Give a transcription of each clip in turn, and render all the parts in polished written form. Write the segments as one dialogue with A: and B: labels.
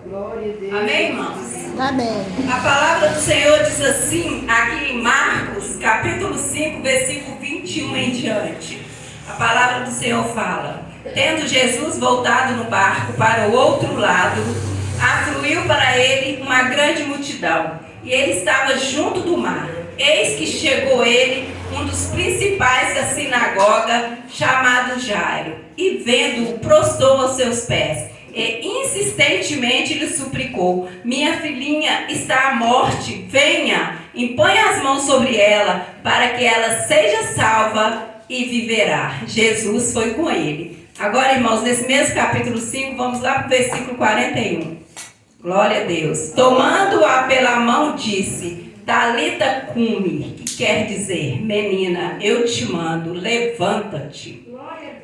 A: Glória a Deus.
B: Amém, irmãos?
C: Amém.
B: A palavra do Senhor diz assim, aqui em Marcos, capítulo 5, versículo 21 em diante. A palavra do Senhor fala: tendo Jesus voltado no barco para o outro lado, afluiu para ele uma grande multidão, e ele estava junto do mar. Eis que chegou ele, um dos principais da sinagoga, chamado Jairo, e vendo-o, prostrou aos seus pés, e insistentemente lhe suplicou: minha filhinha está à morte, venha, impõe as mãos sobre ela, para que ela seja salva e viverá. Jesus foi com ele. Agora, irmãos, nesse mesmo capítulo 5, vamos lá para o versículo 41. Glória a Deus. Tomando-a pela mão, disse: Talita cumi, que quer dizer: menina, eu te mando, levanta-te.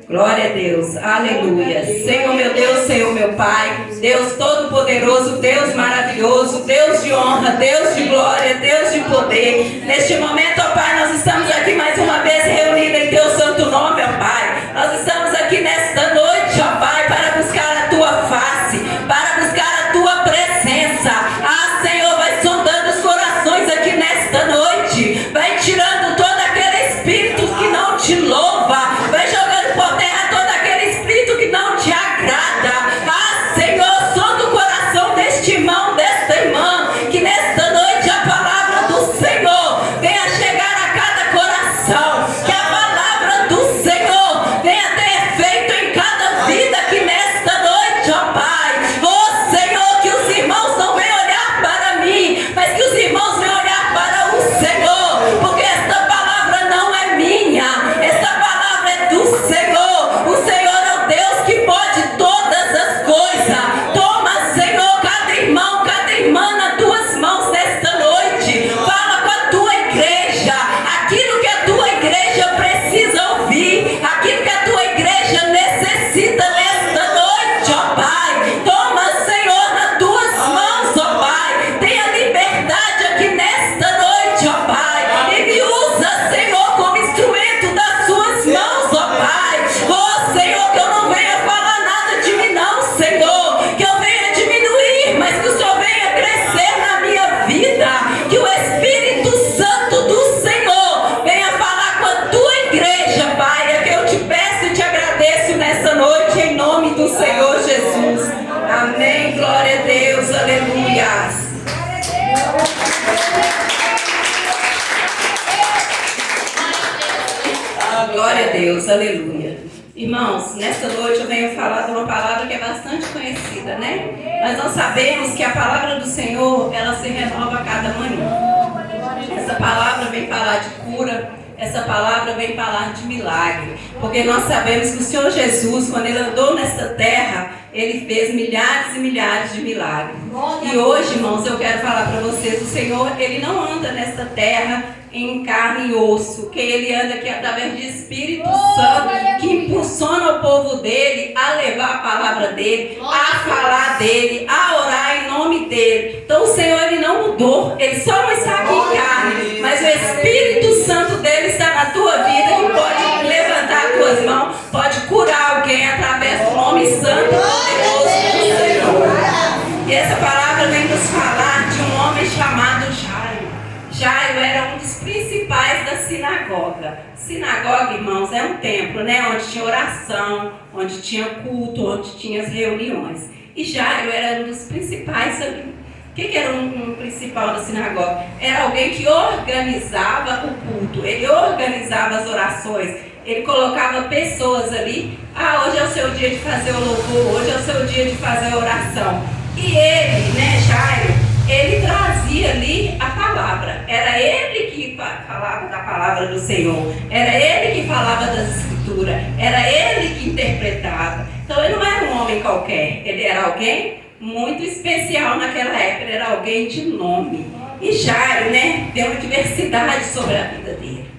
B: Glória a Deus, aleluia. Senhor meu Deus, Senhor meu Pai, Deus todo-poderoso, Deus maravilhoso, Deus de honra, Deus de glória, Deus de poder. Neste momento, ó Pai, nós estamos aqui mais uma vez reunidos em Teu santo nome, ó Pai. Nós estamos aqui nesta noite, ó Pai, para buscar a Tua face, para buscar a Tua presença. Ah, Senhor, vai sondando os corações aqui nesta noite, vai tirando todo aquele espírito que não te louva, vai jogando por terra todo aquele espírito que não te agrada. Ah, Senhor, sonda o coração deste irmão, desta irmã, que nesta noite a palavra do Senhor venha chegar a cada coração, que a palavra do Senhor venha ter efeito em cada vida aqui nesta noite, ó Pai. Oh, Senhor, que os irmãos não venham olhar para mim, mas que os irmãos venham olhar para o Senhor, porque esta palavra não é minha, esta palavra é do Senhor. O Senhor é o Deus que pode todas as coisas. Toma, Senhor, cada irmão, cada irmã nas tuas mãos nesta noite. Fala com a tua igreja aquilo que a tua igreja precisa ouvir, aquilo que a tua igreja necessita nesta noite, ó Pai. Toma, Senhor, nas tuas mãos, ó Pai. Tenha liberdade aqui nesta noite, ó Pai. E me usa, Senhor, como instrumento das suas mãos, ó Pai. Oh, Senhor, que eu não venha falar nada de mim não, Senhor. Que eu venha diminuir, mas que o Senhor venha crescer na minha vida. Que o Espírito Santo do Senhor venha falar com a tua igreja, Pai. É que eu te peço e te agradeço nessa noite, em nome do Senhor Jesus. Amém. Glória a Deus. Aleluia. Glória a Deus, aleluia. Irmãos, nesta noite eu venho falar de uma palavra que é bastante conhecida, né? Mas nós sabemos que a palavra do Senhor, ela se renova a cada manhã. Essa palavra vem falar de cura, essa palavra vem falar de milagre. Porque nós sabemos que o Senhor Jesus, quando Ele andou nesta terra, Ele fez milhares e milhares de milagres. E hoje, irmãos, eu quero falar para vocês, o Senhor, Ele não anda nesta terra em carne e osso, que Ele anda aqui através de Espírito Santo, que impulsiona o povo dEle a levar a palavra dEle, a falar dEle, a orar em nome dEle. Então o Senhor, Ele não mudou, Ele só não está aqui em carne, mas o Espírito Santo dEle está na tua vida, que pode levantar as tuas mãos, pode curar alguém através do nome santo e poderoso do Senhor. E essa palavra vem nos falar de um homem chamado Jairo. Jairo era um dos principais da sinagoga. Sinagoga, irmãos, é um templo, né? Onde tinha oração, onde tinha culto, onde tinha as reuniões. E Jairo era um dos principais ali. O que era um principal da sinagoga? Era alguém que organizava o culto, ele organizava as orações, ele colocava pessoas ali. Ah, hoje é o seu dia de fazer o louvor, hoje é o seu dia de fazer a oração. E ele, né, Jairo, ele trazia ali a palavra. Era ele que falava da palavra do Senhor. Era ele que falava das escrituras. Era ele que interpretava. Então ele não era um homem qualquer. Ele era alguém muito especial naquela época. Ele era alguém de nome. E Jairo, né, deu uma diversidade sobre a vida dele.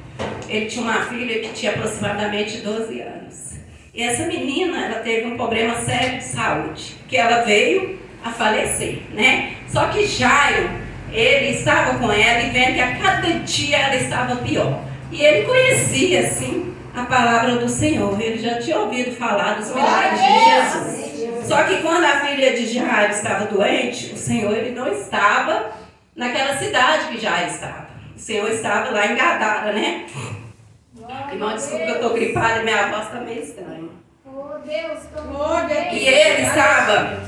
B: Ele tinha uma filha que tinha aproximadamente 12 anos. E essa menina, ela teve um problema sério de saúde, que ela veio a falecer, né? Só que Jairo, ele estava com ela e vendo que a cada dia ela estava pior. E ele conhecia, assim, a palavra do Senhor. Ele já tinha ouvido falar dos milagres de Jesus. Só que quando a filha de Jairo estava doente, o Senhor ele não estava naquela cidade que Jairo estava. O Senhor estava lá em Gadara, né? Irmão, desculpa que eu estou gripada e minha voz está meio estranha. E ele estava,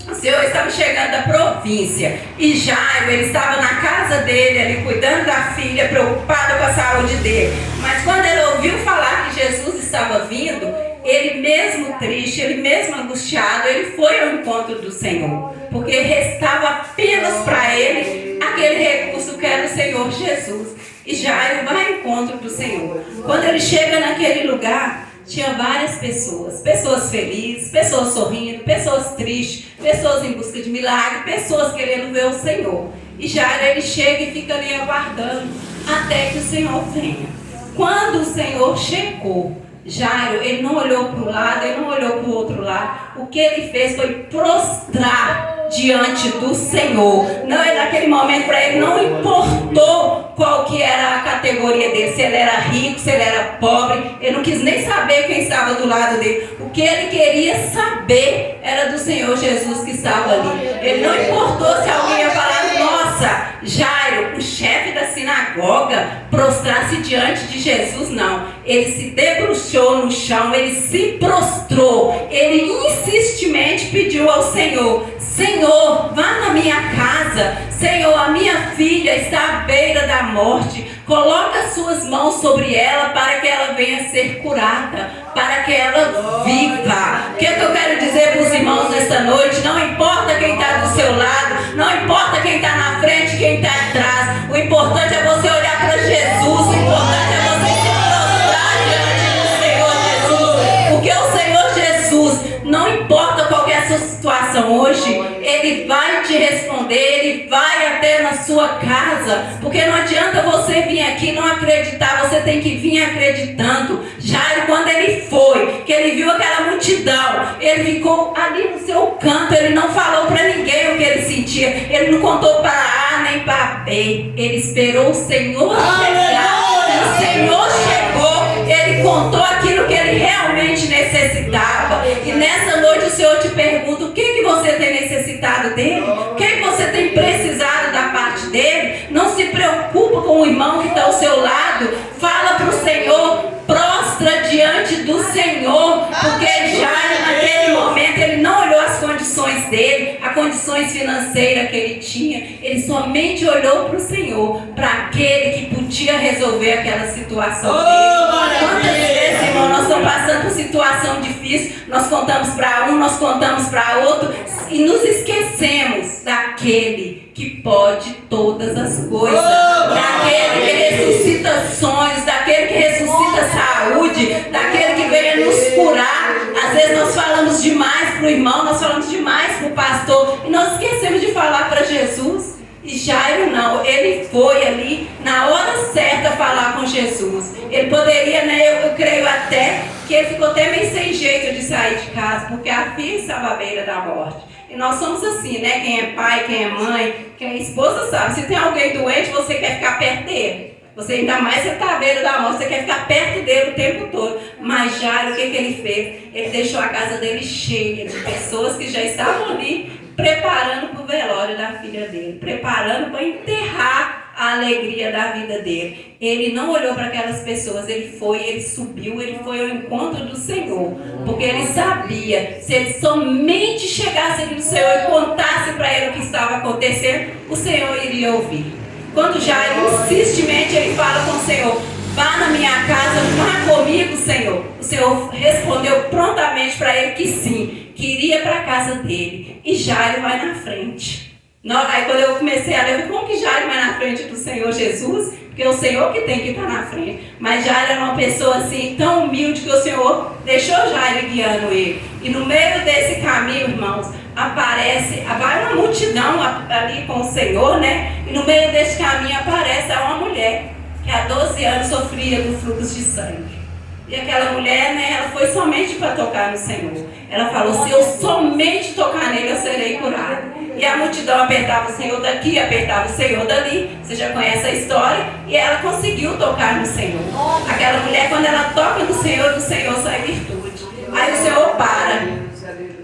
B: o Senhor estava chegando da província. E Jairo, ele estava na casa dele, ali cuidando da filha, preocupado com a saúde dele. Mas quando ele ouviu falar que Jesus estava vindo, ele mesmo triste, ele mesmo angustiado, ele foi ao encontro do Senhor. Porque restava apenas para ele aquele recurso que era o Senhor Jesus. E Jairo vai ao encontro do Senhor. Quando ele chega naquele lugar, tinha várias pessoas. Pessoas felizes, pessoas sorrindo, pessoas tristes, pessoas em busca de milagre, pessoas querendo ver o Senhor. E Jairo, ele chega e fica ali aguardando até que o Senhor venha. Quando o Senhor chegou, Jairo, ele não olhou para um lado, ele não olhou para o outro lado. O que ele fez foi prostrar diante do Senhor. Não, naquele momento para ele não importou qual que era a categoria dele, se ele era rico, se ele era pobre. Ele não quis nem saber quem estava do lado dele. O que ele queria saber era do Senhor Jesus que estava ali. Ele não importou se alguém ia falar: nossa, Jairo, o chefe da sinagoga, prostrar-se diante de Jesus. Não, ele se debruçou no chão, ele se prostrou, ele insistentemente pediu ao Senhor: Senhor, vá na minha casa. Senhor, a minha filha está à beira da morte. Coloca as suas mãos sobre ela para que ela venha ser curada, para que ela viva. O que eu quero dizer para os irmãos nesta noite? Não importa quem está do seu lado, não importa quem está na frente, quem está atrás. O importante é você olhar para Jesus. O importante é você se prostrar diante do Senhor Jesus. Porque o Senhor Jesus, não importa qual é a sua situação hoje, Ele vai te responder, Ele vai até na sua casa. Porque não adianta você vir aqui e não acreditar, você tem que vir acreditando. Jairo, quando ele foi, que ele viu aquela multidão, ele ficou ali no seu canto, ele não falou para ninguém o que ele sentia, ele não contou para A nem para B, ele esperou o Senhor chegar. O Senhor chegou, ele contou aquilo que ele realmente necessitava. E nessa noite o Senhor te pergunta: o que você tem necessitado dele? O que você tem precisado da parte dele? Não se preocupa com o irmão que está ao seu lado. Fala para o Senhor, prostra diante do Senhor. Porque Jairo, naquele momento, ele não olhou as condições dele, as condições financeiras que ele tinha. Ele somente olhou para o Senhor, para aquele que podia resolver aquela situação dele. Quantas vezes, irmão, nós estamos passando por situação difícil, nós contamos para um, nós contamos para outro, e nos esquecemos daquele que pode todas as coisas, daquele que ressuscita sonhos, daquele que ressuscita saúde, daquele que veio nos curar. Às vezes nós falamos demais para o irmão, nós falamos demais para o pastor, e nós esquecemos de falar para Jesus. E Jairo não, ele foi ali na hora certa falar com Jesus. Ele poderia, né, eu creio até que ele ficou até meio sem jeito de sair de casa, porque a filha estava à beira da morte. E nós somos assim, né? Quem é pai, quem é mãe, quem é esposa sabe. Se tem alguém doente, você quer ficar perto dele. Você ainda mais, você está à beira da morte, você quer ficar perto dele o tempo todo. Mas Jairo, o que ele fez? Ele deixou a casa dele cheia de pessoas que já estavam ali preparando para o velório da filha dele, preparando para enterrar a alegria da vida dele. Ele não olhou para aquelas pessoas, ele foi, ele subiu, ele foi ao encontro do Senhor, porque ele sabia, se ele somente chegasse ali no Senhor e contasse para ele o que estava acontecendo, o Senhor iria ouvir. Quando Jairo insistentemente ele fala com o Senhor: vá na minha casa, vá comigo, Senhor. O Senhor respondeu prontamente para ele que sim, que iria para a casa dele. E Jairo vai na frente. Aí quando eu comecei a ler, eu falei: como que Jairo vai na frente do Senhor Jesus? Porque é o Senhor que tem que estar na frente. Mas Jairo era uma pessoa assim, tão humilde, que o Senhor deixou Jairo guiando ele. E no meio desse caminho, irmãos, vai uma multidão ali com o Senhor, né? E no meio desse caminho aparece uma mulher que há 12 anos sofria do fluxo de sangue. E aquela mulher, né, ela foi somente para tocar no Senhor. Ela falou: se eu somente tocar nele, eu serei curada. E a multidão apertava o Senhor daqui, apertava o Senhor dali. Você já conhece a história. E ela conseguiu tocar no Senhor. Aquela mulher, quando ela toca no Senhor, do Senhor sai virtude. Aí o Senhor para.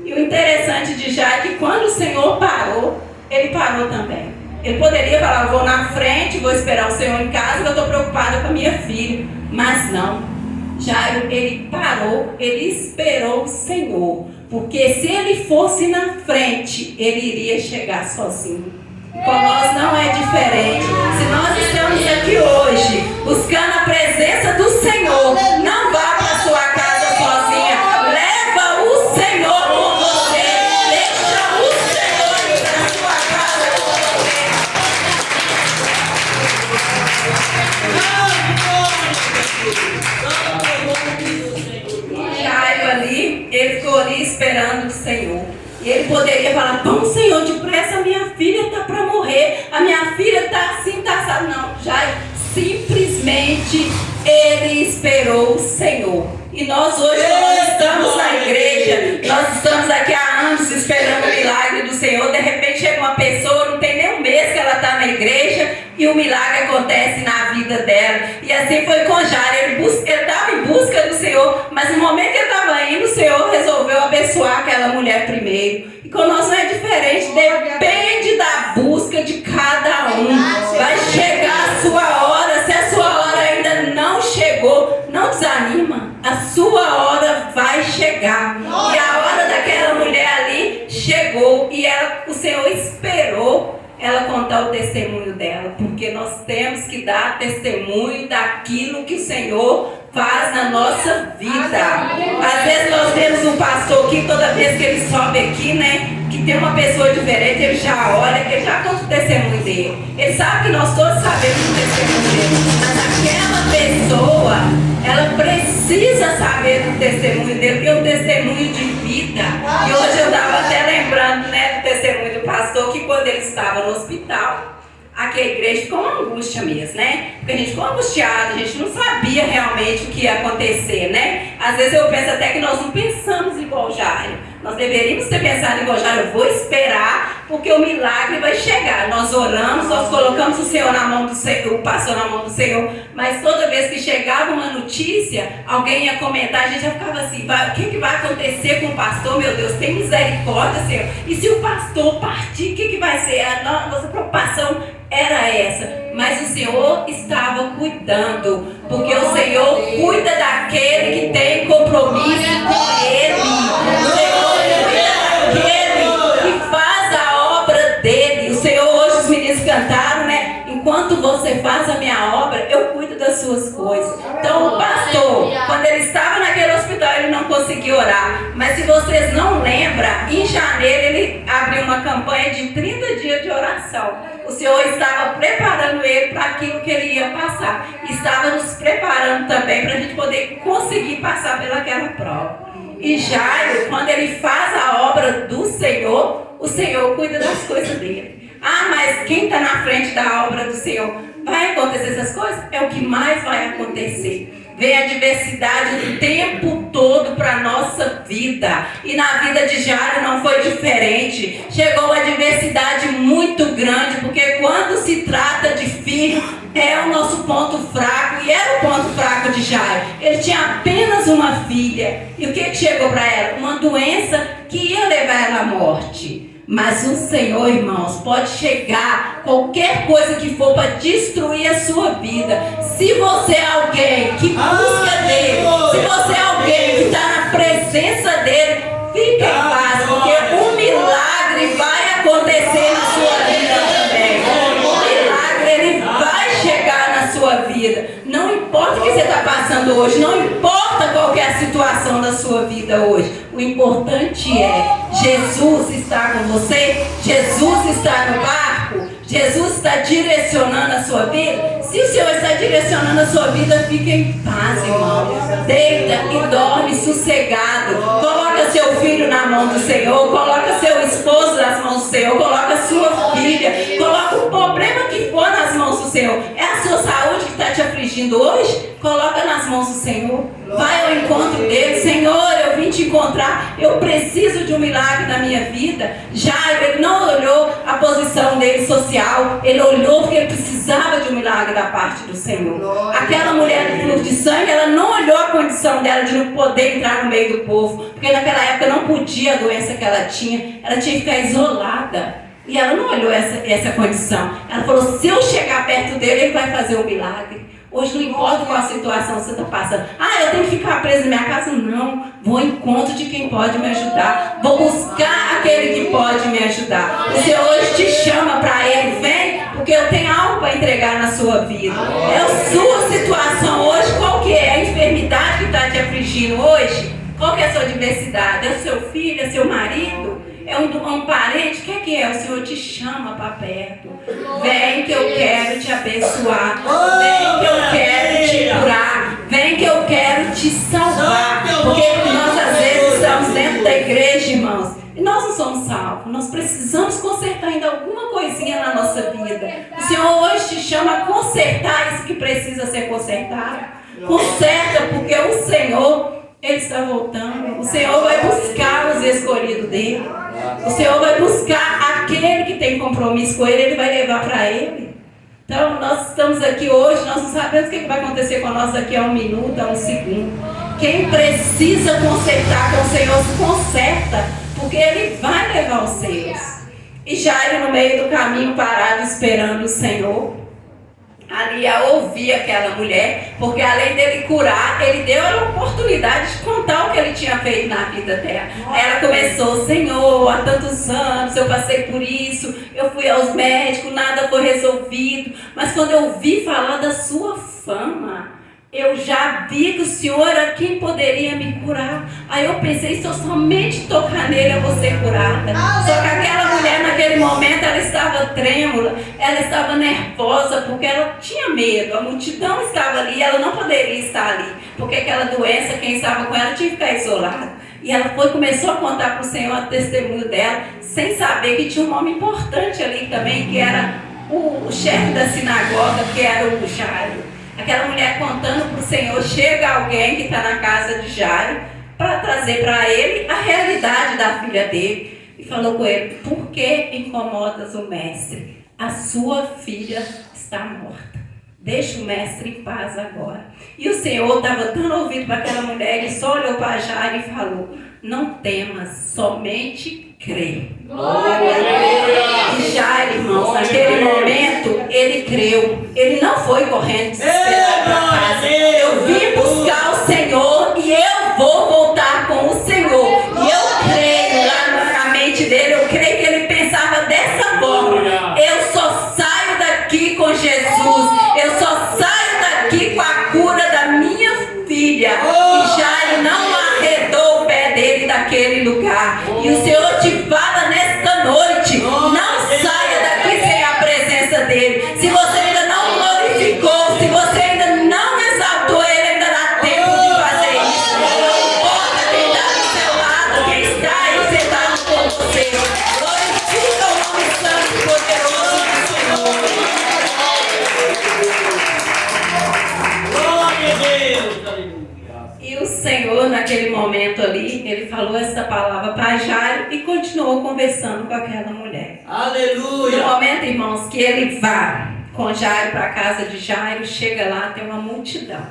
B: E o interessante de Jairo é que quando o Senhor parou, ele parou também. Ele poderia falar, eu vou na frente, vou esperar o Senhor em casa, eu estou preocupada com a minha filha. Mas não. Jairo, ele parou, ele esperou o Senhor. Porque se ele fosse na frente, ele iria chegar sozinho. Com nós não é diferente. Se nós estamos aqui hoje, buscando a presença do Senhor, não vá para a sua casa sozinha. Leva o Senhor com você. Deixa o Senhor ir para a sua casa com você. Jairo ali, ele ficou ali esperando o Senhor. E ele poderia falar, vamos Senhor, depressa, minha filha está para morrer, a minha filha está assim, está assada. Não, Jairo simplesmente ele esperou o Senhor. E nós hoje, nós estamos na igreja, nós estamos aqui há anos esperando o milagre do Senhor. De repente chega uma pessoa, não tem nem um mês que ela está na igreja e o milagre acontece na vida dela. E assim foi com Jairo, ele estava em busca do Senhor, mas no momento que ele estava indo, o Senhor resolveu abençoar aquela mulher primeiro. E com nós não é diferente, depende da busca de cada um. Vai chegar a sua hora, se a sua hora ainda não chegou, não desanima, a sua hora vai chegar. E a hora daquela mulher ali chegou e o Senhor esperou ela contar o testemunho dela, porque nós temos que dar testemunho daquilo que o Senhor faz na nossa vida. Às vezes nós vemos um pastor aqui, toda vez que ele sobe aqui, né, que tem uma pessoa diferente, ele já olha, ele já conta o testemunho dele. Ele sabe que nós todos sabemos o testemunho dele, mas aquela pessoa, ela precisa saber do testemunho dele, porque é um testemunho de vida. E hoje eu estava até lembrando, né, do testemunho do pastor, que quando ele estava no hospital, aqui a igreja ficou uma angústia mesmo, né? Porque a gente ficou angustiado, a gente não sabia realmente o que ia acontecer, né? Às vezes eu penso até que nós não pensamos igual Jairo. Nós deveríamos ter pensado igual Jairo, eu vou esperar, porque o milagre vai chegar. Nós oramos, nós colocamos o Senhor na mão do Senhor, o pastor na mão do Senhor, mas toda vez que chegava uma notícia, alguém ia comentar, a gente já ficava assim, o que vai acontecer com o pastor? Meu Deus, tem misericórdia, Senhor. E se o pastor partir, o que vai ser? A nossa preocupação era essa, mas o Senhor estava cuidando, porque o Senhor cuida daquele que tem compromisso com Ele. O Senhor cuida daquele que faz a obra dele. O Senhor, hoje os meninos cantaram, né? Enquanto você faz a minha obra, eu cuido das suas coisas. Então o pastor, quando ele estava naquele hospital, ele não conseguiu orar. Mas se vocês não lembram, em janeiro ele abriu uma campanha de 30 dias de oração. O Senhor estava preparando ele para aquilo que ele ia passar. Estava nos preparando também para a gente poder conseguir passar pelaquela prova. E Jairo, quando ele faz a obra do Senhor, o Senhor cuida das coisas dele. Ah, mas quem está na frente da obra do Senhor? Vai acontecer essas coisas? É o que mais vai acontecer. Vem a adversidade o tempo todo para a nossa vida. E na vida de Jairo não foi diferente. Chegou uma adversidade muito grande, porque quando se trata de filho, é o nosso ponto fraco. E era o ponto fraco de Jairo. Ele tinha apenas uma filha. E o que chegou para ela? Uma doença que ia levar ela à morte. Mas o Senhor, irmãos, pode chegar qualquer coisa que for para destruir a sua vida. Se você é alguém que busca dele, se você é alguém que está na presença dele, fique em paz, porque um milagre vai acontecer na sua vida também. O milagre, ele vai chegar na sua vida. Não importa o que você está passando hoje, não importa qual que é a situação da sua vida hoje. O importante é, Jesus está com você, Jesus está no barco, Jesus está direcionando a sua vida. Se o Senhor está direcionando a sua vida, fique em paz, irmão. Deita e dorme sossegado. Coloca seu filho na mão do Senhor, coloca seu esposo nas mãos do Senhor, coloca sua filha, coloca o problema que for nas mãos do Senhor. É a sua saúde que está te afligindo hoje? Coloca nas mãos do Senhor. Vai ao encontro dele. Senhor, eu vim te encontrar. Eu preciso de um milagre na minha vida. Jairo, ele não olhou a posição dele social, ele olhou porque ele precisava de um milagre da parte do Senhor. Aquela mulher do fluxo de sangue, ela não olhou a condição dela de não poder entrar no meio do povo, porque naquela época não podia a doença que ela tinha que ficar isolada. E ela não olhou essa condição. Ela falou, se eu chegar perto dele, ele vai fazer um milagre. Hoje não importa qual a situação você está passando. Eu tenho que ficar preso na minha casa? Não. Vou ao encontro de quem pode me ajudar. Vou buscar aquele que pode me ajudar. O Senhor hoje te chama para Ele. Vem, porque eu tenho algo para entregar na sua vida. É a sua situação hoje. Qual que é a enfermidade que está te afligindo hoje? Qual que é a sua diversidade? É o seu filho? É seu marido? É um parente? O que é? O Senhor te chama para perto. Vem que eu quero te abençoar. Vem que eu quero te curar. Vem que eu quero te salvar. Porque nós às vezes estamos dentro da igreja, irmãos, e nós não somos salvos. Nós precisamos consertar ainda alguma coisinha na nossa vida. O Senhor hoje te chama a consertar isso que precisa ser consertado. Conserta, porque o Senhor, Ele está voltando. O Senhor vai buscar os escolhidos dele. O Senhor vai buscar aquele que tem compromisso com Ele. Ele vai levar para Ele. Então nós estamos aqui hoje. Nós não sabemos o que vai acontecer com nós daqui a 1 minuto, a 1 segundo. Quem precisa consertar com o Senhor se conserta, porque Ele vai levar os seus. E Jairo no meio do caminho parado esperando o Senhor, ali a ouvir aquela mulher, porque além dele curar, ele deu a oportunidade de contar o que ele tinha feito na vida dela. Ela começou, Senhor, há tantos anos eu passei por isso, eu fui aos médicos, nada foi resolvido, mas quando eu ouvi falar da sua fama, eu já vi que o Senhor era quem poderia me curar. Aí eu pensei, se eu somente tocar nele, eu vou ser curada. Só que aquela mulher naquele momento, ela estava trêmula, ela estava nervosa, porque ela tinha medo. A multidão estava ali, ela não poderia estar ali, porque aquela doença, quem estava com ela tinha que ficar isolada. E ela começou a contar para o Senhor o testemunho dela, sem saber que tinha um homem importante ali também, que era o chefe da sinagoga, que era o Jairo. Aquela mulher contando para o Senhor, chega alguém que está na casa de Jairo para trazer para ele a realidade da filha dele. E falou com ele, por que incomodas o mestre? A sua filha está morta. Deixa o mestre em paz agora. E o Senhor estava dando ouvido para aquela mulher, ele só olhou para Jairo e falou, não temas, somente crê. E Jairo, irmãos, naquele momento, ele creu. Ele não foi correndo desesperado para casa. Eu vim buscar o Senhor e eu vou voltar com o Senhor. E eu creio lá na mente dele, eu creio que ele pensava dessa forma. Eu só saio daqui com Jesus. Eu só saio daqui com a cura da minha filha. E Jairo não arredou o pé dele daquele lugar. E o Senhor te fala nesta noite, não saia daqui sem a presença dele. Se você ainda não glorificou, se você ainda não exaltou ele, ainda dá tempo de fazer isso. Não importa quem está do seu lado, quem está aí sentado com você. Glorifica o nome santo e poderoso do Senhor. Glória a Deus, aleluia. E o Senhor, naquele momento ali, ele falou essa palavra para Jairo e continuou conversando com aquela mulher. Aleluia! No momento, irmãos, que ele vai com Jairo para a casa de Jairo, chega lá, tem uma multidão.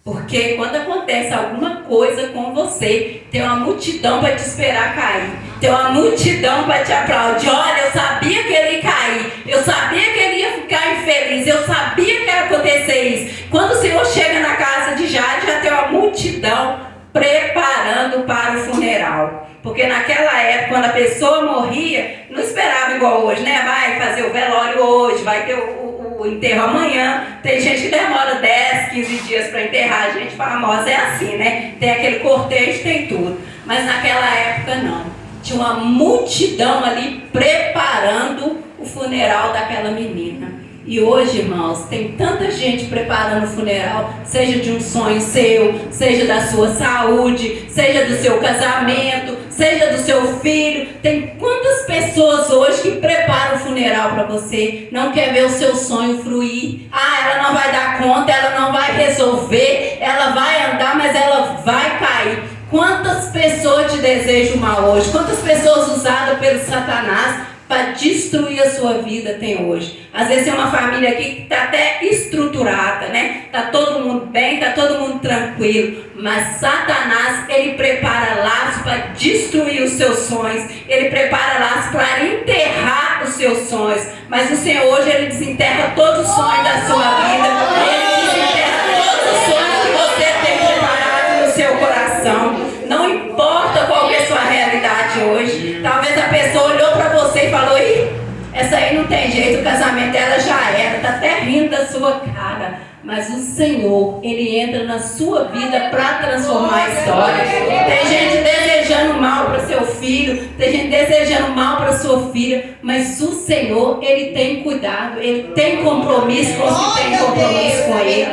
B: Porque quando acontece alguma coisa com você, tem uma multidão para te esperar cair. Tem uma multidão para te aplaudir. Olha, eu sabia que ele ia cair. Eu sabia que ele ia ficar infeliz. Eu sabia que ia acontecer isso. Quando o Senhor chega na casa de Jairo, já tem uma multidão preparando para o funeral. Porque naquela época, quando a pessoa morria, não esperava igual hoje, né? Vai fazer o velório hoje, vai ter o enterro amanhã. Tem gente que demora 10, 15 dias para enterrar. A gente famosa é assim, né? Tem aquele cortejo, tem tudo. Mas naquela época não. Tinha uma multidão ali preparando o funeral daquela menina. E hoje, irmãos, tem tanta gente preparando o funeral, seja de um sonho seu, seja da sua saúde, seja do seu casamento, seja do seu filho. Tem quantas pessoas hoje que preparam o funeral para você, não quer ver o seu sonho fluir. Ela não vai dar conta, ela não vai resolver, ela vai andar, mas ela vai cair. Quantas pessoas te desejam mal hoje? Quantas pessoas usadas pelo Satanás para destruir a sua vida tem hoje? Às vezes tem uma família aqui que está até estruturada, né? Está todo mundo bem, está todo mundo tranquilo. Mas Satanás, ele prepara laços para destruir os seus sonhos. Ele prepara laços para enterrar os seus sonhos. Mas o Senhor hoje, ele desenterra todos os sonhos da sua vida. Ele desenterra todos os sonhos que você tem preparado no seu coração. Não importa qual é a sua realidade hoje. Talvez a pessoa olhou para você e falou: ih, essa aí não tem jeito, o casamento dela já era, está até rindo da sua cara. Mas o Senhor, ele entra na sua vida para transformar a história. Tem gente desejando mal para seu filho, tem gente desejando mal para sua filha, mas o Senhor, ele tem cuidado, ele tem compromisso com os que têm compromisso com ele.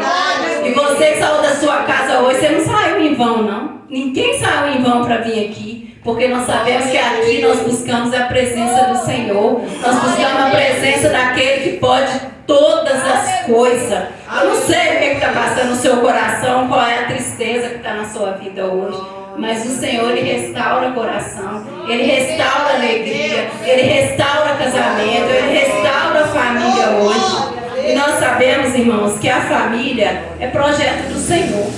B: E você que saiu da sua casa hoje, você não saiu em vão, não. Ninguém saiu em vão para vir aqui. Porque nós sabemos que aqui nós buscamos a presença do Senhor. Nós buscamos a presença daquele que pode todas as coisas. Eu não sei o que está passando no seu coração, qual é a tristeza que está na sua vida hoje. Mas o Senhor, ele restaura o coração. Ele restaura a alegria. Ele restaura o casamento. Ele restaura a família hoje. E nós sabemos, irmãos, que a família é projeto do Senhor.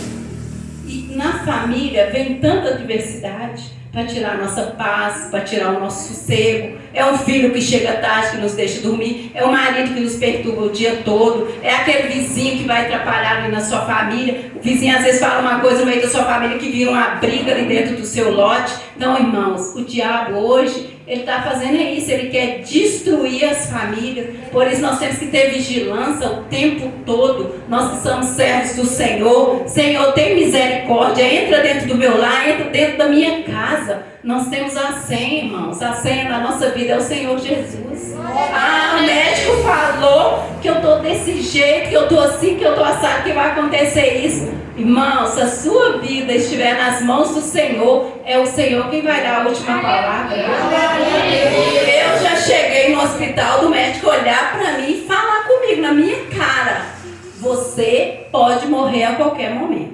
B: E na família vem tanta diversidade. Para tirar a nossa paz, para tirar o nosso sossego. É um filho que chega tarde, que nos deixa dormir. É o marido que nos perturba o dia todo. É aquele vizinho que vai atrapalhar ali na sua família. O vizinho às vezes fala uma coisa no meio da sua família que vira uma briga ali dentro do seu lote. Então, irmãos, o diabo hoje, ele está fazendo isso. Ele quer destruir as famílias. Por isso nós temos que ter vigilância o tempo todo. Nós que somos servos do Senhor. Senhor, tem misericórdia. Entra dentro do meu lar, entra dentro da minha casa. Nós temos a senha, irmãos. A senha da nossa vida é o Senhor Jesus. Ah, o médico falou que eu estou desse jeito, que eu estou assim, que eu estou assado, que vai acontecer isso. Irmãos, se a sua vida estiver nas mãos do Senhor, é o Senhor quem vai dar a última palavra. Eu já cheguei no hospital do médico olhar para mim e falar comigo na minha cara: você pode morrer a qualquer momento.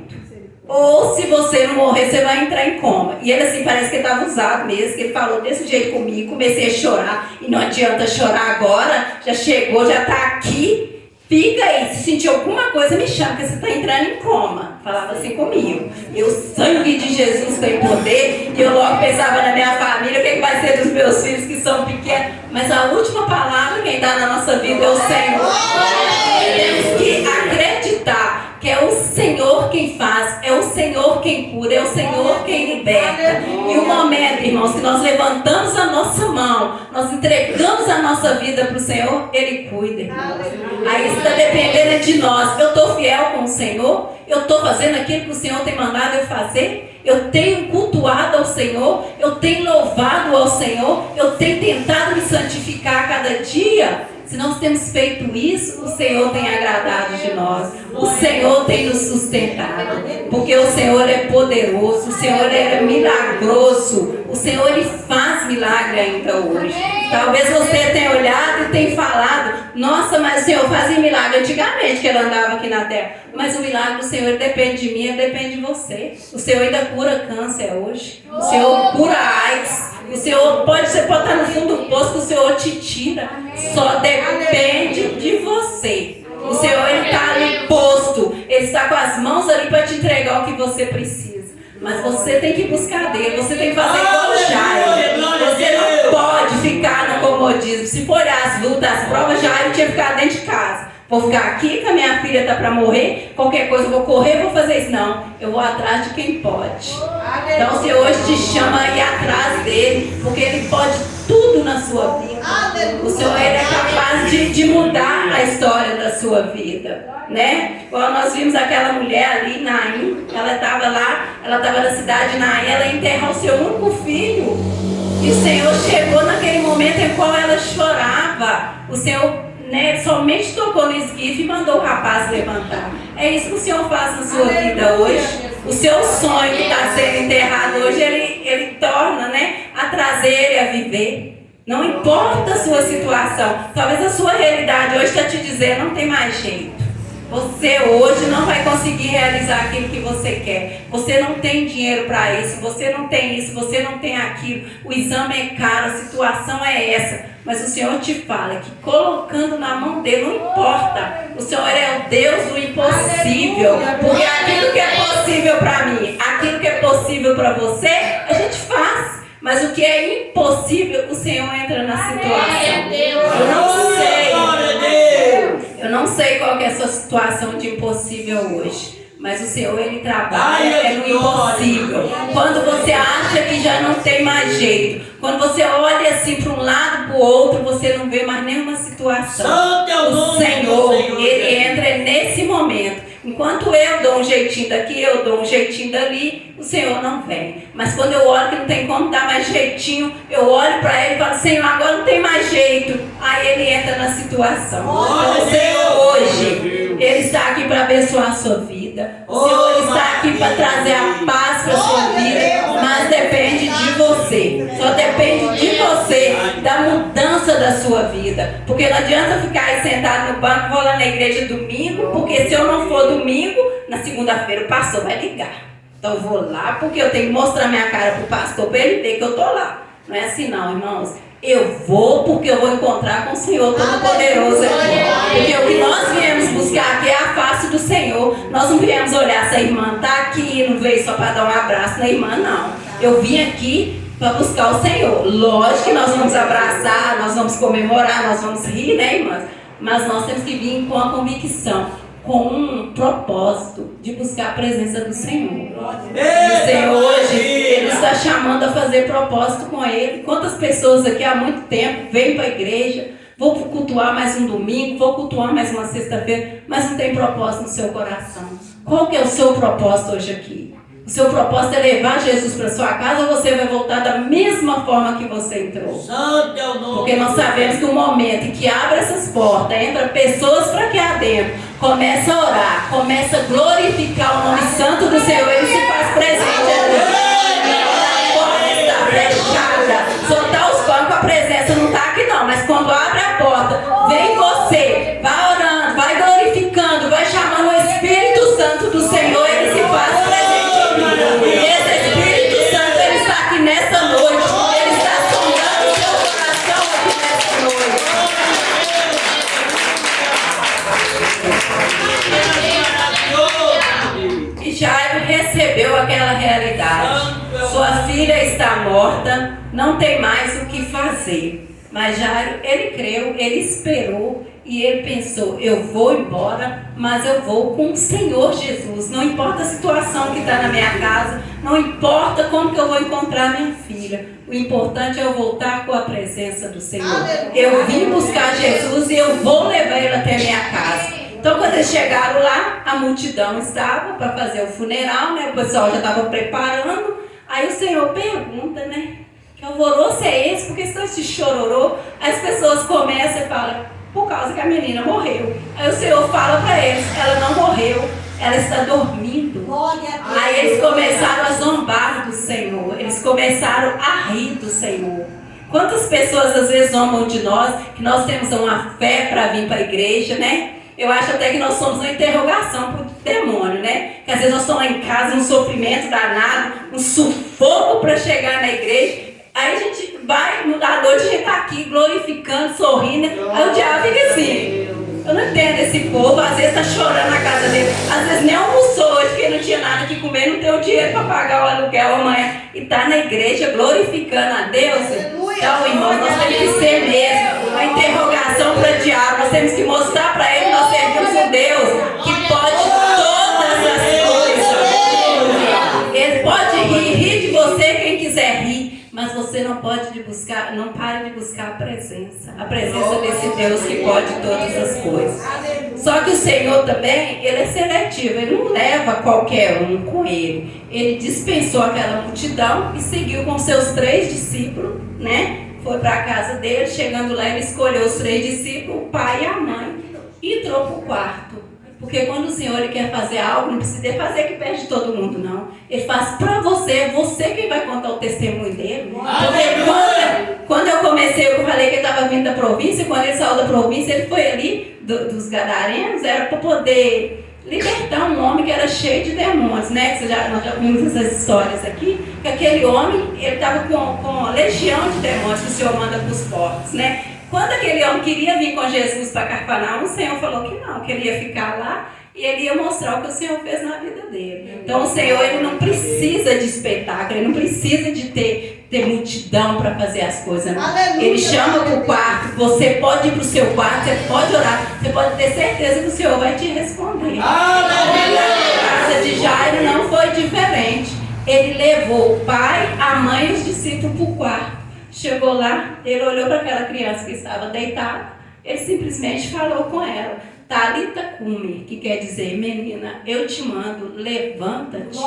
B: Ou se você não morrer, você vai entrar em coma. E ele assim, parece que ele estava usado mesmo, que ele falou desse jeito comigo, comecei a chorar. E não adianta chorar agora, já chegou, já está aqui. Fica aí, se sentir alguma coisa, me chama, porque você está entrando em coma. Falava assim comigo. E o sangue de Jesus tem poder. E eu logo pensava na minha família, o que vai ser dos meus filhos que são pequenos. Mas a última palavra, quem dá na nossa vida é o Senhor. Temos que acreditar que é o Senhor quem faz, é o Senhor quem cura, é o Senhor quem liberta. E o momento, irmãos, que nós levantamos a nossa mão, nós entregamos a nossa vida para o Senhor, Ele cuida, irmãos. Aí está dependendo de nós. Eu estou fiel com o Senhor? Eu estou fazendo aquilo que o Senhor tem mandado eu fazer? Eu tenho cultuado ao Senhor? Eu tenho louvado ao Senhor? Eu tenho tentado me santificar a cada dia? Se nós temos feito isso, o Senhor tem agradado de nós. O Senhor tem nos sustentado. Porque o Senhor é poderoso. O Senhor é milagroso. O Senhor, Ele faz milagre ainda hoje. Talvez você tenha olhado e tenha falado: nossa, mas o Senhor fazia milagre antigamente que Ele andava aqui na terra. Mas o milagre do Senhor depende de mim, Ele depende de você. O Senhor ainda cura câncer hoje. O Senhor cura AIDS. O Senhor você pode estar no fundo do poço, que o Senhor te tira. Só depende de você. O Senhor, Ele está ali posto. Ele está com as mãos ali para te entregar o que você precisa. Mas você tem que buscar dele. Você tem que fazer igual o Jairo. Você não pode ficar no comodismo. Se for as lutas, as provas, Jairo tinha que ficar dentro de casa. Vou ficar aqui, que a minha filha está para morrer. Qualquer coisa eu vou correr, vou fazer isso. Não, eu vou atrás de quem pode. Então o Senhor hoje te chama a ir atrás dele, porque Ele pode tudo na sua vida. O Senhor, Ele é capaz de mudar a história da sua vida, né? Igual nós vimos aquela mulher ali, Naim, ela estava lá, ela estava na cidade de Naim, ela ia enterrar o seu único filho. E o Senhor chegou naquele momento em qual ela chorava. O Senhor, né, somente tocou no esquife e mandou o rapaz levantar. É isso que o Senhor faz na sua vida hoje. O seu sonho que está sendo enterrado hoje, ele torna, né, a trazer ele a viver. Não importa a sua situação. Talvez a sua realidade hoje está te dizendo: não tem mais jeito. Você hoje não vai conseguir realizar aquilo que você quer. Você não tem dinheiro para isso, você não tem isso, você não tem aquilo. O exame é caro, a situação é essa. Mas o Senhor te fala que colocando na mão dele, não importa. O Senhor é o Deus do impossível. Porque aquilo que é possível para mim, aquilo que é possível para você, a gente faz. Mas o que é impossível, o Senhor entra na situação. Eu não sei qual que é a sua situação de impossível hoje. Mas o Senhor, Ele trabalha no impossível. Quando você acha que já não tem mais jeito. Quando você olha assim para um lado, para o outro, você não vê mais nenhuma situação. O Senhor, Ele entra nesse momento. Enquanto eu dou um jeitinho daqui, eu dou um jeitinho dali, o Senhor não vem. Mas quando eu olho que não tem como dar mais jeitinho, eu olho para Ele e falo, Senhor, agora não tem mais jeito. Aí Ele entra na situação. Então o Senhor hoje, Ele está aqui para abençoar a sua vida. O Senhor está aqui para trazer a paz para a sua vida. Mas depende de você. Só depende de você, da mudança da sua vida. Porque não adianta ficar aí sentado no banco, vou lá na igreja domingo, porque se eu não for domingo, na segunda-feira o pastor vai ligar. Então eu vou lá porque eu tenho que mostrar minha cara para o pastor para ele ver que eu estou lá. Não é assim não, irmãos. Eu vou porque eu vou encontrar com o Senhor Todo-Poderoso aqui. Porque o que nós viemos buscar aqui é a face do Senhor. Nós não viemos olhar se a irmã está aqui, não veio só para dar um abraço na irmã, não. Eu vim aqui para buscar o Senhor. Lógico que nós vamos abraçar, nós vamos comemorar, nós vamos rir, né, irmãs? Mas nós temos que vir com a convicção, com um propósito de buscar a presença do Senhor. E o Senhor hoje, Ele está chamando a fazer propósito com Ele. Quantas pessoas aqui há muito tempo vêm para a igreja, vou cultuar mais um domingo, vou cultuar mais uma sexta-feira, mas não tem propósito no seu coração. Qual que é o seu propósito hoje aqui? O seu propósito é levar Jesus para sua casa ou você vai voltar da mesma forma que você entrou? Porque nós sabemos que o momento em que abre essas portas, entra pessoas para cá dentro, começa a orar, começa a glorificar o nome santo do Senhor, Ele se faz presente ali. A porta está fechada, soltar os bancos, a presença não está aqui não, mas quando abre a porta, vem você, vai orando, vai glorificando, vai chamando o Espírito Santo do Senhor, Ele se faz presente. Esse Espírito Santo, Ele está aqui nessa noite. Ele está sondando o seu coração aqui nessa noite. E Jairo recebeu aquela realidade. Sua filha está morta, não tem mais o que fazer. Mas Jairo, ele creu, ele esperou e ele pensou, eu vou embora, mas eu vou com o Senhor Jesus. Não importa a situação que está na minha casa, não importa como que eu vou encontrar minha filha. O importante é eu voltar com a presença do Senhor. Eu vim buscar Jesus e eu vou levar ele até minha casa. Então quando eles chegaram lá, a multidão estava para fazer o funeral, né? O pessoal já estava preparando. Aí o Senhor pergunta, né? Que alvoroço é esse? Por que está esse chororô? As pessoas começam e falam, por causa que a menina morreu. Aí o Senhor fala para eles, ela não morreu, ela está dormindo. Aí eles começaram a zombar do Senhor, eles começaram a rir do Senhor. Quantas pessoas às vezes zombam de nós, que nós temos uma fé para vir para a igreja, né? Eu acho até que nós somos uma interrogação para o demônio, né? Que às vezes nós estamos lá em casa, um sofrimento danado, um sufoco para chegar na igreja. Aí a gente vai, à noite a gente está aqui glorificando, sorrindo. Aí o diabo fica assim. Eu não entendo esse povo, às vezes está chorando na casa dele. Às vezes nem almoçou hoje porque não tinha nada que comer, não tem o dinheiro para pagar o aluguel amanhã. E está na igreja glorificando a Deus. Então, irmãos, nós temos que ser mesmo uma interrogação para o diabo. Nós temos que mostrar para ele que nós servimos um Deus que pode todas as coisas. Ele pode rir de você quem quiser rir. Mas você não pode buscar, não pare de buscar a presença desse Deus que pode todas as coisas. Só que o Senhor também, Ele é seletivo, Ele não leva qualquer um com Ele. Ele dispensou aquela multidão e seguiu com seus 3 discípulos, né? Foi para a casa dele, chegando lá ele escolheu os 3 discípulos, o pai e a mãe, e entrou para o quarto. Porque quando o Senhor ele quer fazer algo, não precisa fazer que perto de todo mundo, não. Ele faz para você quem vai contar o testemunho dele. Porque quando eu comecei, eu falei que ele estava vindo da província, quando ele saiu da província, ele foi ali dos Gadarenos, era para poder libertar um homem que era cheio de demônios, né? Nós já vimos essas histórias aqui, que aquele homem, ele estava com uma legião de demônios que o Senhor manda para os porcos, né? Quando aquele homem queria vir com Jesus para Cafarnaum, o Senhor falou que não, que ele ia ficar lá e ele ia mostrar o que o Senhor fez na vida dele. Então o Senhor, ele não precisa de espetáculo, ele não precisa de ter multidão para fazer as coisas. Aleluia, ele chama para o quarto, você pode ir para o seu quarto, você pode orar, você pode ter certeza que o Senhor vai te responder. A casa de Jairo não foi diferente. Ele levou o pai, a mãe e os discípulos para o quarto. Chegou lá, ele olhou para aquela criança que estava deitada, ele simplesmente falou com ela, Talita cumi, que quer dizer, menina, eu te mando, levanta-te.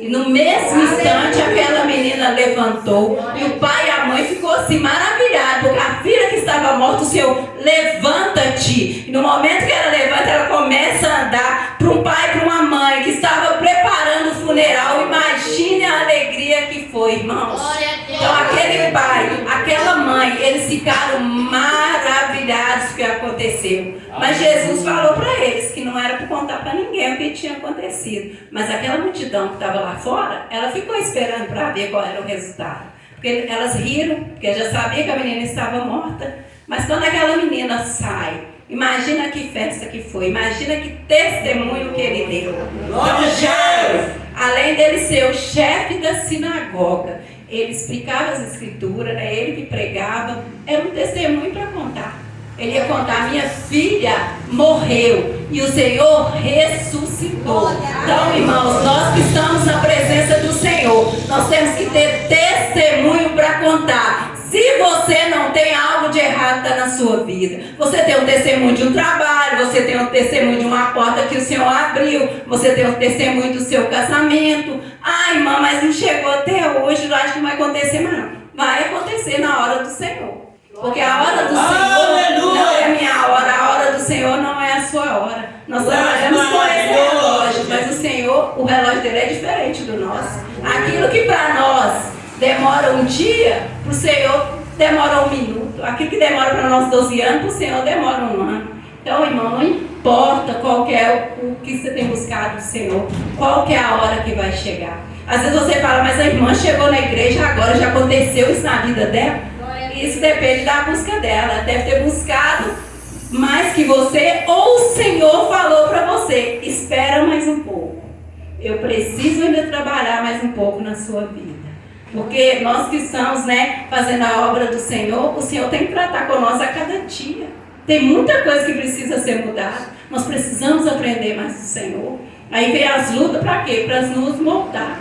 B: E no mesmo instante, aquela menina levantou, e o pai e a mãe ficou assim, maravilhados, porque a filha que estava morta, o Senhor, levanta-te. E no momento que ela levanta, ela começa a andar para um pai e para uma mãe que estava preparando o funeral. Imagine a alegria que foi, irmãos. Então aquele pai, aquela mãe, eles ficaram maravilhados com o que aconteceu. Mas Jesus falou para eles que não era para contar para ninguém o que tinha acontecido. Mas aquela multidão que estava lá fora, ela ficou esperando para ver qual era o resultado. Porque elas riram, porque já sabia que a menina estava morta. Mas quando aquela menina sai, imagina que festa que foi, imagina que testemunho que ele deu. Então Jairo, além dele ser o chefe da sinagoga, ele explicava as escrituras, era ele que pregava, era um testemunho para contar. Ele ia contar, minha filha morreu e o Senhor ressuscitou. Então, irmãos, nós que estamos na presença do Senhor, nós temos que ter testemunho para contar. Se você não tem algo de errado na sua vida, você tem um testemunho de um trabalho, você tem um testemunho de uma porta que o Senhor abriu, você tem um testemunho do seu casamento. Ai, irmã, mas não chegou até hoje, eu acho que não vai acontecer mais não. Vai acontecer na hora do Senhor. Porque a hora do Senhor não é a minha hora, a hora do Senhor não é a sua hora. Nós trabalhamos com esse relógio, mas o Senhor, o relógio dele é diferente do nosso. Aquilo que para nós demora um dia, para o Senhor demora um minuto. Aquilo que demora para nós 12 anos, para o Senhor demora um ano. Então, irmão, não importa qual que é o que você tem buscado do Senhor, qual que é a hora que vai chegar. Às vezes você fala, mas a irmã chegou na igreja agora, já aconteceu isso na vida dela? Isso depende da busca dela. Ela deve ter buscado mais que você, ou o Senhor falou para você, espera mais um pouco. Eu preciso ainda trabalhar mais um pouco na sua vida. Porque nós que estamos, fazendo a obra do Senhor, o Senhor tem que tratar com nós a cada dia. Tem muita coisa que precisa ser mudada. Nós precisamos aprender mais do Senhor. Aí vem as lutas para quê? Para nos moldar.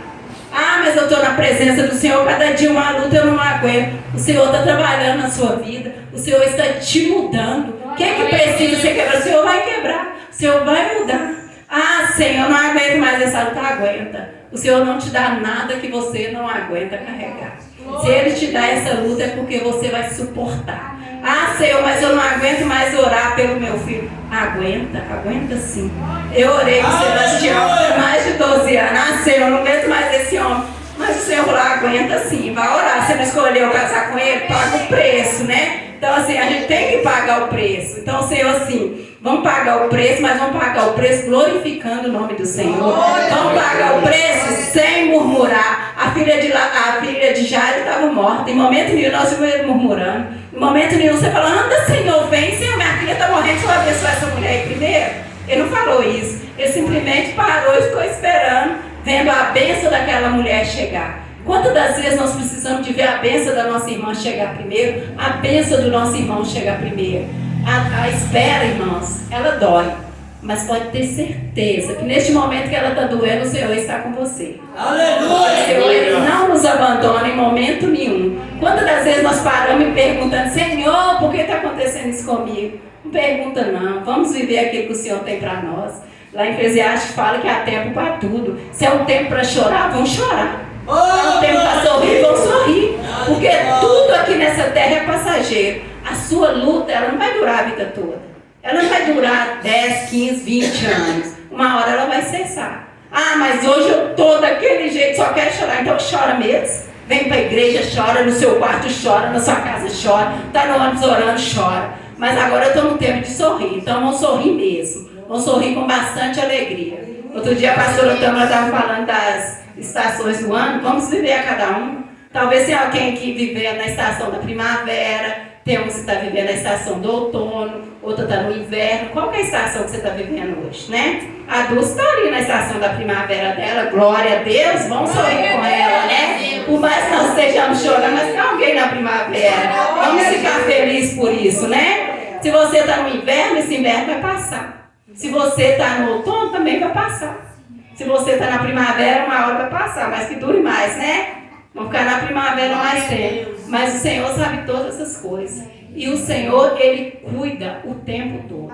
B: Ah, mas eu estou na presença do Senhor, cada dia uma luta eu não aguento. O Senhor está trabalhando na sua vida, o Senhor está te mudando. O que é que precisa ser quebrado? O Senhor vai quebrar, o Senhor vai mudar. Ah, Senhor, eu não aguento mais essa luta, aguenta. O Senhor não te dá nada que você não aguenta carregar. Se Ele te dá essa luta é porque você vai suportar. Ah, Senhor, mas eu não aguento mais orar pelo meu filho. Aguenta sim. Eu orei com o Sebastião há mais de 12 anos. Ah, Senhor, eu não aguento mais esse homem. Mas o Senhor lá aguenta sim, vai orar. Você não escolheu casar com ele, paga o preço, né? Então assim, a gente tem que pagar o preço. Então o Senhor assim, vamos pagar o preço, mas vamos pagar o preço glorificando o nome do Senhor. Vamos pagar o preço sem murmurar. A filha de Jairo estava morta. Em momento nenhum nós vimos ele murmurando. Em momento nenhum você fala, anda Senhor, vem Senhor, minha filha está morrendo, você vai abençoar essa mulher aí primeiro. Ele não falou isso. Ele simplesmente parou e ficou esperando, vendo a bênção daquela mulher chegar. Quantas das vezes nós precisamos de ver a bênção da nossa irmã chegar primeiro, a bênção do nosso irmão chegar primeiro? A espera, irmãos, ela dói. Mas pode ter certeza que neste momento que ela está doendo, o Senhor está com você. Aleluia! O Senhor ele não nos abandona em momento nenhum. Quantas das vezes nós paramos e perguntamos, Senhor, por que está acontecendo isso comigo? Não pergunta não, vamos viver aquilo que o Senhor tem para nós. Lá em Eclesiastes fala que há tempo para tudo. Se é um tempo para chorar, vamos chorar. Se é um tempo para sorrir, vamos sorrir. Porque tudo aqui nessa terra é passageiro. A sua luta, ela não vai durar a vida toda. Ela não vai durar 10, 15, 20 anos. Uma hora ela vai cessar. Ah, mas hoje eu estou daquele jeito, só quero chorar. Então chora mesmo. Vem para a igreja, chora, no seu quarto chora, na sua casa chora, está no ônibus orando, chora. Mas agora eu estou no tempo de sorrir, então vamos sorrir mesmo. Vamos sorrir com bastante alegria. Outro dia a pastora Tâmara estava falando das estações do ano, vamos viver a cada um. Talvez tenha alguém aqui vivendo na estação da primavera, tem um que está vivendo na estação do outono, outra está no inverno. Qual que é a estação que você está vivendo hoje, né? A Dulce está ali na estação da primavera dela, glória a Deus, vamos sorrir com ela, né? Por mais que nós estejamos chorando, mas tem alguém na primavera. Vamos ficar felizes por isso, né? Se você está no inverno, esse inverno vai passar. Se você está no outono, também vai passar. Se você está na primavera, uma hora vai passar, mas que dure mais, né? Vamos ficar na primavera mais tempo. Mas o Senhor sabe todas essas coisas. E o Senhor, Ele cuida o tempo todo.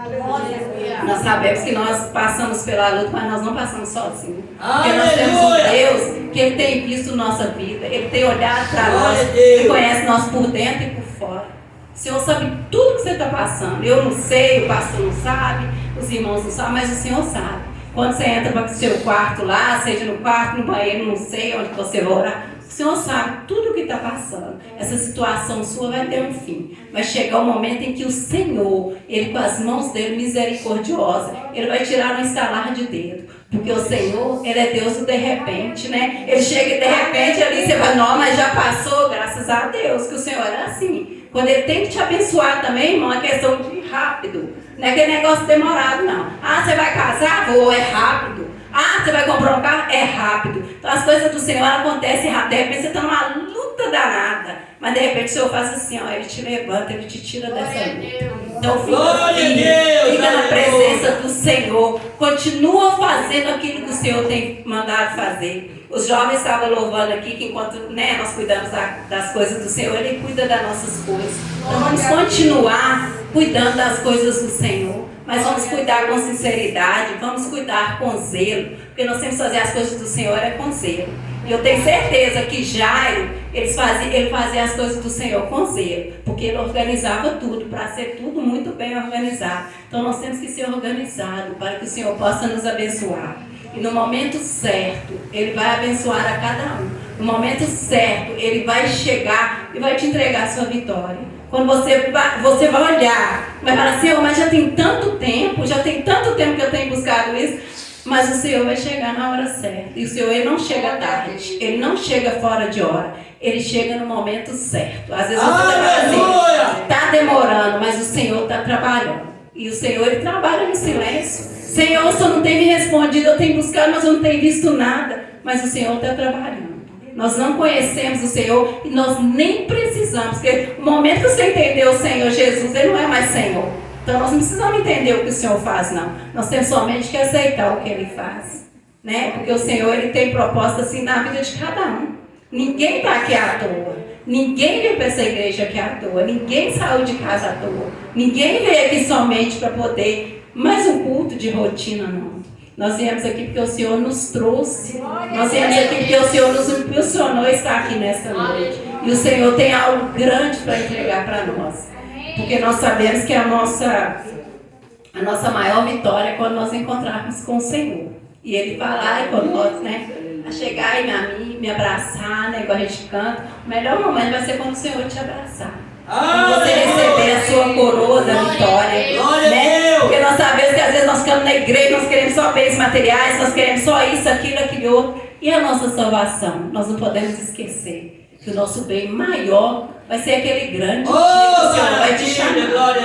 B: Nós sabemos que nós passamos pela luta, mas nós não passamos sozinhos. Porque nós temos um Deus que Ele tem visto nossa vida. Ele tem olhado para nós. Ele conhece nós por dentro e por fora. O Senhor sabe tudo que você está passando. Eu não sei, o pastor não sabe, os irmãos não sabem, mas o Senhor sabe. Quando você entra para o seu quarto lá, seja no quarto, no banheiro, não sei onde você vai orar, o Senhor sabe tudo o que está passando. Essa situação sua vai ter um fim. Vai chegar o momento em que o Senhor, Ele com as mãos dele misericordiosa, Ele vai tirar no estalar de dedo. Porque o Senhor, Ele é Deus do de repente, né? Ele chega e de repente ali você vai, não, mas já passou, graças a Deus, que o Senhor é assim. Quando Ele tem que te abençoar também, irmão, é questão de rápido. Não é aquele negócio demorado, não. Ah, você vai casar? Vou, é rápido. Ah, você vai comprar um carro? É rápido. Então as coisas do Senhor acontecem rápido. De repente você está numa luta danada. Mas de repente o Senhor faz assim, ó, Ele te levanta, Ele te tira dessa luta. Então fica na presença do Senhor. Continua fazendo aquilo que o Senhor tem mandado fazer. Os jovens estavam louvando aqui que enquanto nós cuidamos das coisas do Senhor, Ele cuida das nossas coisas. Então vamos continuar cuidando das coisas do Senhor. Mas vamos cuidar com sinceridade, vamos cuidar com zelo. Porque nós temos que fazer as coisas do Senhor com zelo. E eu tenho certeza que Jairo, ele fazia as coisas do Senhor com zelo. Porque ele organizava tudo, para ser tudo muito bem organizado. Então nós temos que ser organizados para que o Senhor possa nos abençoar. E no momento certo, Ele vai abençoar a cada um. No momento certo, Ele vai chegar e vai te entregar a sua vitória. Quando você vai olhar, vai falar, Senhor, mas já tem tanto tempo que eu tenho buscado isso. Mas o Senhor vai chegar na hora certa. E o Senhor, Ele não chega tarde. Ele não chega fora de hora. Ele chega no momento certo. Às vezes você vai assim, está demorando, mas o Senhor está trabalhando. E o Senhor, Ele trabalha no silêncio. Senhor, o Senhor não tem me respondido, eu tenho buscado, mas eu não tenho visto nada. Mas o Senhor está trabalhando. Nós não conhecemos o Senhor e nós nem precisamos, porque no momento que você entender o Senhor Jesus, Ele não é mais Senhor. Então nós não precisamos entender o que o Senhor faz, não. Nós temos somente que aceitar o que Ele faz, né? Porque o Senhor, Ele tem propósito assim na vida de cada um. Ninguém está aqui à toa. Ninguém veio para essa igreja aqui à toa. Ninguém saiu de casa à toa. Ninguém veio aqui somente para poder mais um culto de rotina, não. Nós viemos aqui porque o Senhor nos trouxe. Nós viemos aqui porque o Senhor nos impulsionou a estar aqui nesta noite. E o Senhor tem algo grande para entregar para nós. Porque nós sabemos que a nossa maior vitória é quando nós encontrarmos com o Senhor. E Ele vai lá e quando nós, né, a chegar em me abraçar, né, igual a gente canta. O melhor momento vai ser quando o Senhor te abraçar. Quando você receber a sua coroa da vitória, né? Porque nós sabemos que às vezes nós ficamos na igreja, nós queremos só bens materiais, nós queremos só isso, aquilo outro. E a nossa salvação, nós não podemos esquecer que o nosso bem maior vai ser aquele grande dia que o Senhor vai te chamar.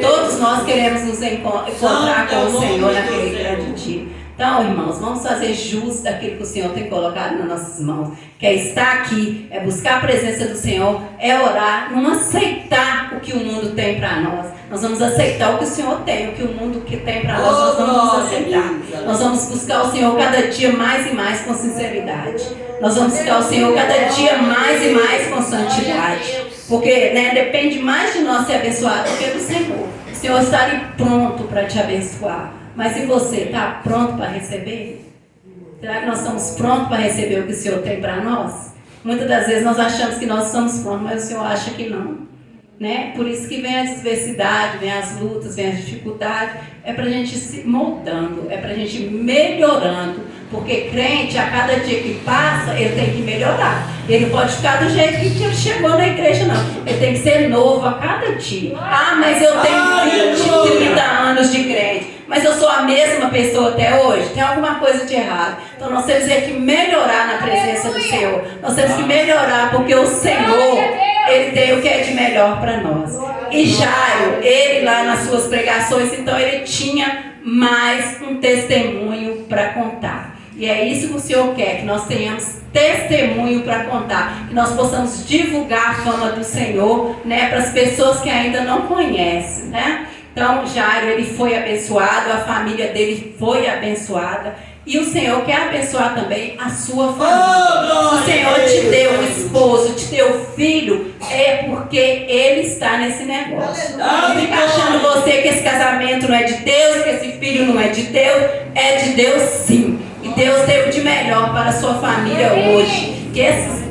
B: Todos nós queremos nos encontrar com o Senhor naquele grande dia. Então, irmãos, vamos fazer jus daquilo que o Senhor tem colocado nas nossas mãos. Que é estar aqui, é buscar a presença do Senhor, é orar, não aceitar o que o mundo tem para nós. Nós vamos aceitar o que o Senhor tem, o que o mundo tem para nós, nós vamos aceitar. Nós vamos buscar o Senhor cada dia mais e mais com sinceridade. Nós vamos buscar o Senhor cada dia mais e mais com santidade. Porque, né, depende mais de nós ser abençoado do que do Senhor. O Senhor está ali pronto para te abençoar. Mas e você, está pronto para receber? Será que nós estamos prontos para receber o que o Senhor tem para nós? Muitas das vezes nós achamos que nós estamos prontos, mas o Senhor acha que não. Né? Por isso que vem a adversidade, vem as lutas, vem as dificuldades. É para a gente se moldando, é para a gente melhorando. Porque crente, a cada dia que passa, ele tem que melhorar. Ele pode ficar do jeito que ele chegou na igreja, não. Ele tem que ser novo a cada dia. Ah, mas eu tenho 20, 30 anos de crente. Mas eu sou a mesma pessoa até hoje. Tem alguma coisa de errado. Então nós temos que melhorar na presença do Senhor. Nós temos que melhorar porque o Senhor, Ele tem o que é de melhor para nós. E Jairo, ele lá nas suas pregações, então ele tinha mais um testemunho para contar. E é isso que o Senhor quer, que nós tenhamos testemunho para contar, que nós possamos divulgar a fama do Senhor, né, para as pessoas que ainda não conhecem, né? Então Jairo, ele foi abençoado, a família dele foi abençoada. E o Senhor quer abençoar também a sua família. Se o Senhor te deu um esposo, te deu filho, é porque Ele está nesse negócio. Não fica achando você que esse casamento não é de Deus, que esse filho não é de Deus. É de Deus sim. E Deus tem o de melhor para a sua família hoje. Que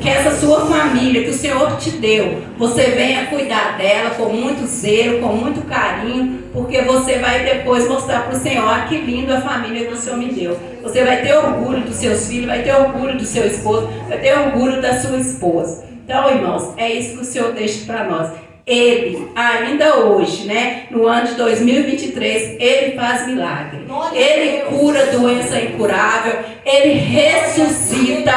B: essa sua família que o Senhor te deu, você venha cuidar dela com muito zelo, com muito carinho, porque você vai depois mostrar para o Senhor, ah, que lindo a família que o Senhor me deu. Você vai ter orgulho dos seus filhos, vai ter orgulho do seu esposo, vai ter orgulho da sua esposa. Então, irmãos, é isso que o Senhor deixa para nós. Ele, ainda hoje, né, no ano de 2023, Ele faz milagre. Ele cura doença incurável. Ele ressuscita.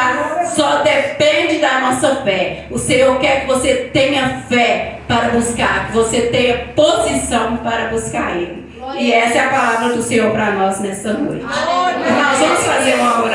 B: Só depende da nossa fé. O Senhor quer que você tenha fé para buscar, que você tenha posição para buscar Ele. E essa é a palavra do Senhor para nós nessa noite. Nós vamos fazer uma oração.